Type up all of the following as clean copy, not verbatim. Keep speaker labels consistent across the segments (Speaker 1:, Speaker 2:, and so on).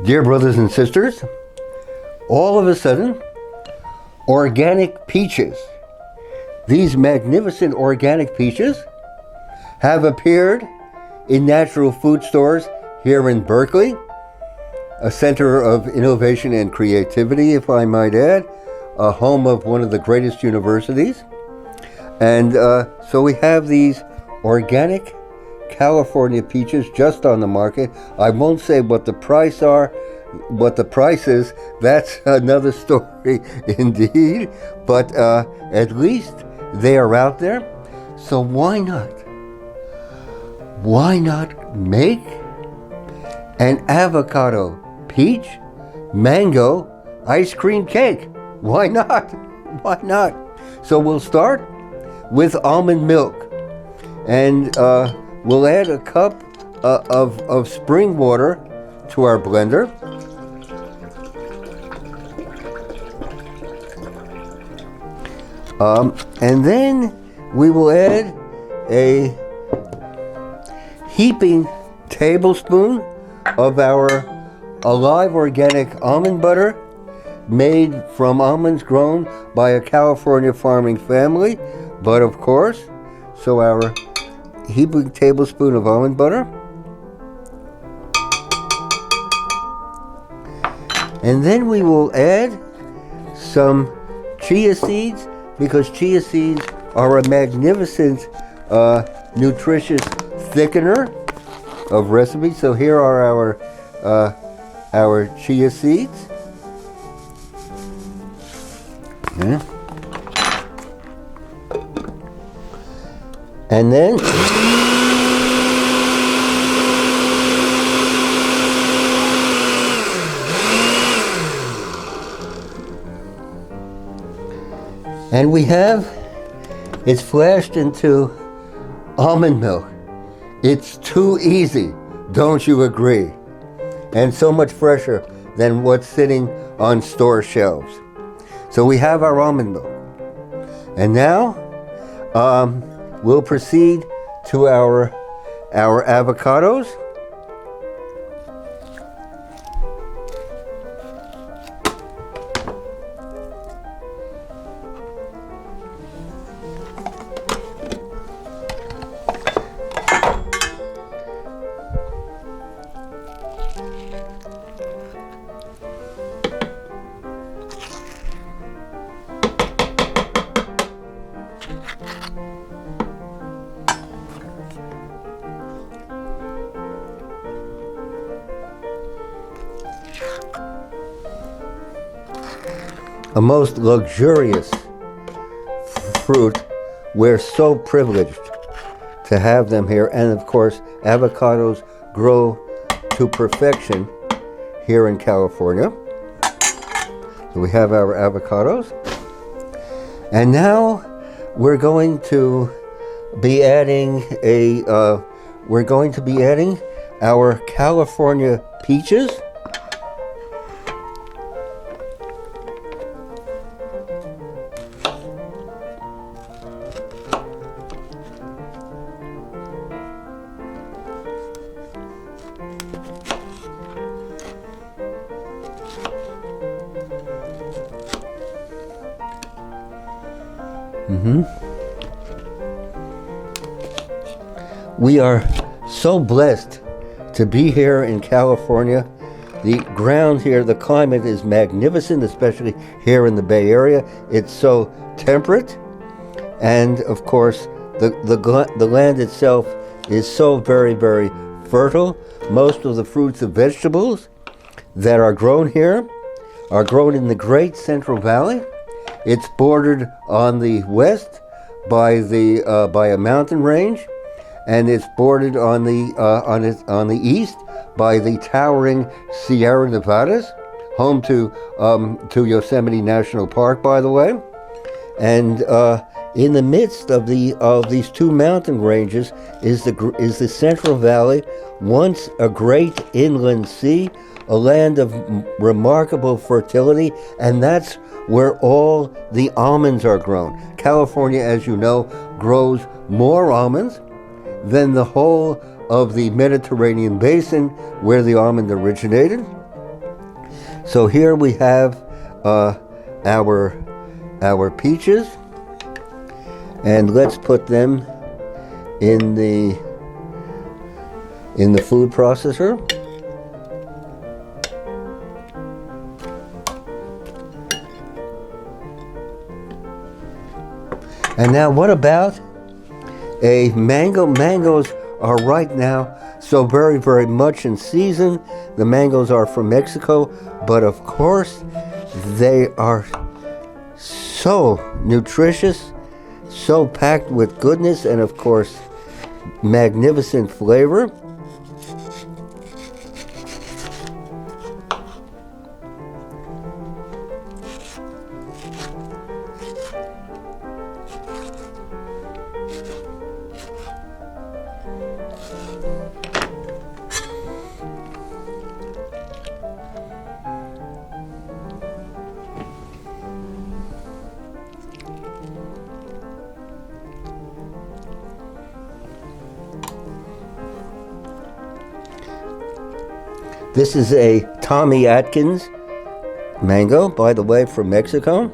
Speaker 1: Dear brothers and sisters, all of a sudden, organic peaches, these magnificent organic peaches, have appeared in natural food stores here in Berkeley, a center of innovation and creativity, if I might add, a home of one of the greatest universities. And so we have these organic California peaches just on the market. I won't say what the price is. That's another story indeed. But at least they are out there. So why not? Why not make an avocado, peach, mango ice cream cake? Why not? Why not? So we'll start with almond milk. And we'll add a cup of spring water to our blender. And then we will add a heaping tablespoon of our alive organic almond butter made from almonds grown by a California farming family. But of course, so our heaping tablespoon of almond butter. And then we will add some chia seeds, because chia seeds are a magnificent nutritious thickener of recipes. So here are our chia seeds. Okay. And then we have, it's flashed into almond milk. It's too easy, don't you agree? And so much fresher than what's sitting on store shelves. So we have our almond milk. And now we'll proceed to our avocados. A most luxurious fruit. We're so privileged to have them here. And of course, avocados grow to perfection here in California. So we have our avocados. And now we're going to be adding our California peaches. We are so blessed to be here in California. The ground here, the climate is magnificent, especially here in the Bay Area. It's so temperate, and of course, the land itself is so very, very fertile. Most of the fruits and vegetables that are grown here are grown in the Great Central Valley. It's bordered on the west by a mountain range, and it's bordered on the east by the towering Sierra Nevadas, home to Yosemite National Park, by the way. And in the midst of these two mountain ranges is the Central Valley, once a great inland sea, a land of remarkable fertility, and that's where all the almonds are grown. California, as you know, grows more almonds than the whole of the Mediterranean basin where the almond originated. So here we have our peaches, and let's put them in the food processor. And now what about a mango? Mangoes are right now so very, very much in season. The mangoes are from Mexico, but of course they are so nutritious, so packed with goodness, and of course magnificent flavor. This is a Tommy Atkins mango, by the way, from Mexico.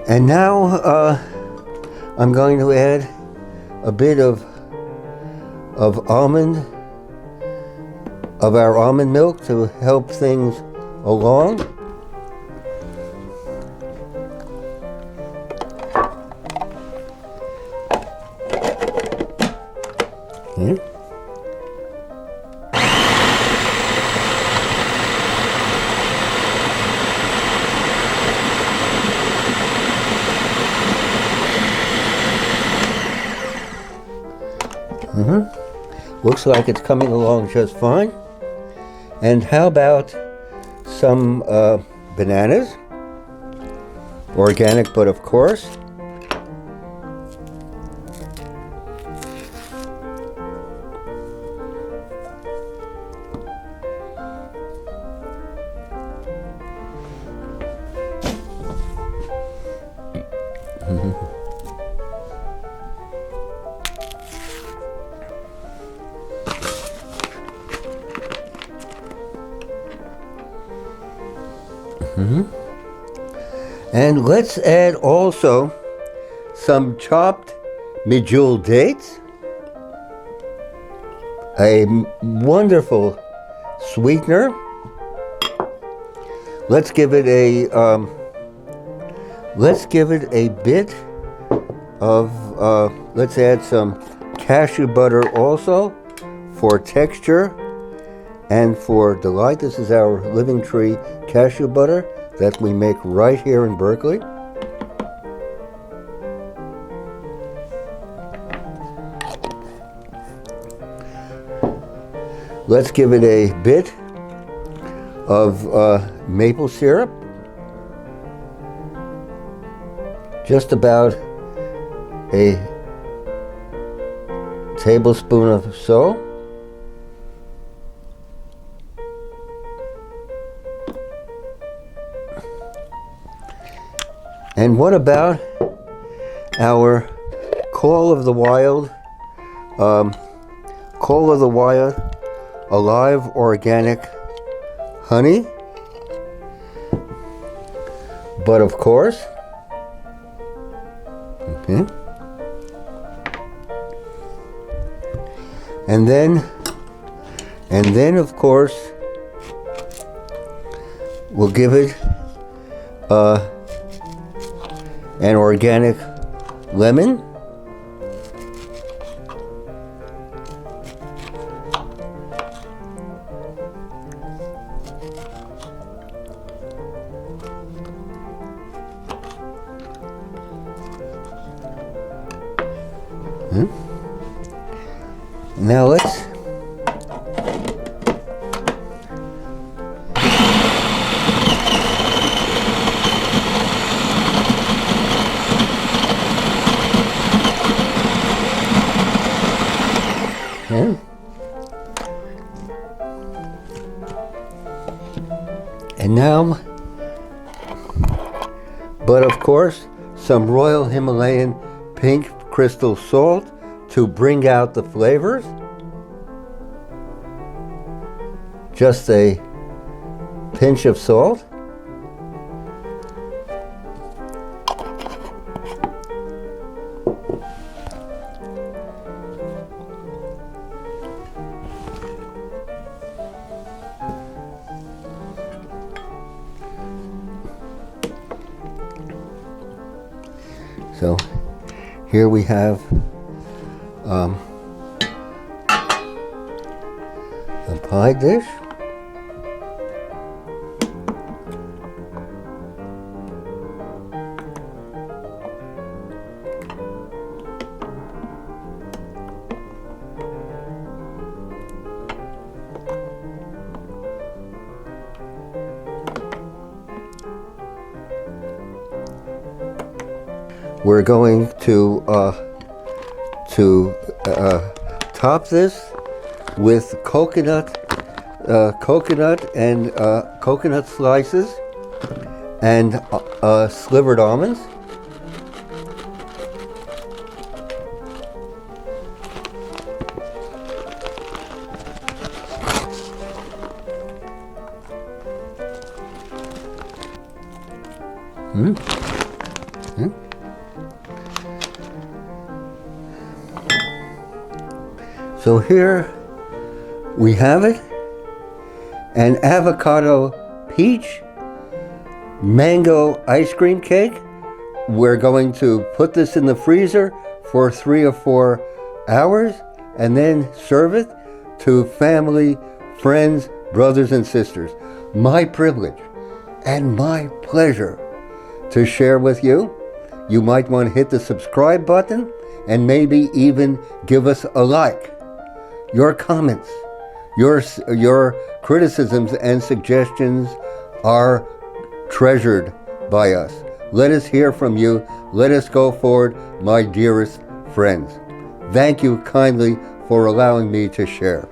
Speaker 1: And now I'm going to add a bit of our almond milk to help things along. Looks like it's coming along just fine. And how about some bananas? Organic, but of course. And let's add also some chopped medjool dates, a wonderful sweetener. Let's give it a bit of let's add some cashew butter also for texture and for delight. This is our Living Tree cashew butter that we make right here in Berkeley. Let's give it a bit of maple syrup, just about a tablespoon or so. And what about our Call of the Wild Alive Organic Honey? But of course, okay. And then of course we'll give it an organic lemon. Now let's and now, but of course, some Royal Himalayan pink crystal salt to bring out the flavors. just a pinch of salt. So here we have a pie dish. We're going to top this with coconut and coconut slices and slivered almonds. So here we have it, an avocado peach mango ice cream cake. We're going to put this in the freezer for 3 or 4 hours and then serve it to family, friends, brothers and sisters. My privilege and my pleasure to share with you. You might want to hit the subscribe button and maybe even give us a like. Your comments, your criticisms and suggestions are treasured by us. Let us hear from you. Let us go forward, my dearest friends. Thank you kindly for allowing me to share.